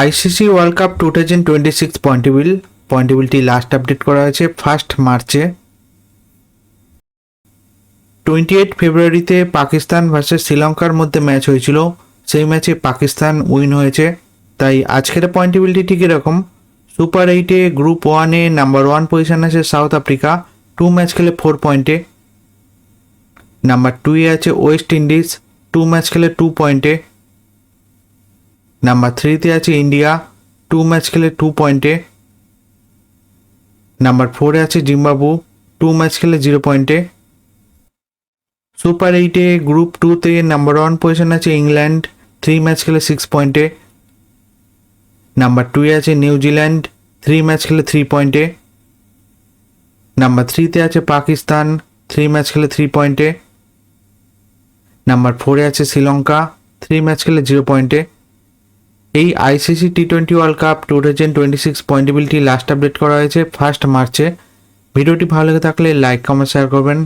ICC world cup 2026 points table last update করা হয়েছে 1 মার্চে। 28 ফেব্রুয়ারিতে পাকিস্তান ভার্সেস শ্রীলঙ্কার মধ্যে ম্যাচ হয়েছিল, সেই ম্যাচে পাকিস্তান উইন হয়েছে। তাই আজকের পয়েন্টেবিলিটি ঠিক এরকম। সুপার 8-এ গ্রুপ 1-এ নাম্বার 1 পজিশন আছে সাউথ আফ্রিকা, 2 ম্যাচ খেলে 4 পয়েন্টে। নাম্বার 2-এ আছে ওয়েস্ট ইন্ডিজ, 2 ম্যাচ খেলে 2 পয়েন্টে। নাম্বার 3-তে আছে ইন্ডিয়া, 2 ম্যাচ খেলে 2 পয়েন্টে। নাম্বার 4-এ আছে জিম্বাবু, 2 ম্যাচ খেলে 0 পয়েন্টে। সুপার 8-এ গ্রুপ 2-তে নাম্বার 1 পজিশন আছে ইংল্যান্ড, 3 ম্যাচ খেলে 6 পয়েন্টে। নাম্বার 2-এ আছে নিউজিল্যান্ড, 3 ম্যাচ খেলে 3 পয়েন্টে। নাম্বার 3-তে আছে পাকিস্তান, 3 ম্যাচ খেলে 3 পয়েন্টে। নাম্বার 4-এ আছে শ্রীলঙ্কা, 3 ম্যাচ খেলে 0 পয়েন্টে। এই আইসিসি টি20 world cup 2026 points table last update করা হয়েছে 1 মার্চে। ভিডিওটি ভালো লেগে থাকলে লাইক, কমেন্ট, শেয়ার করবেন।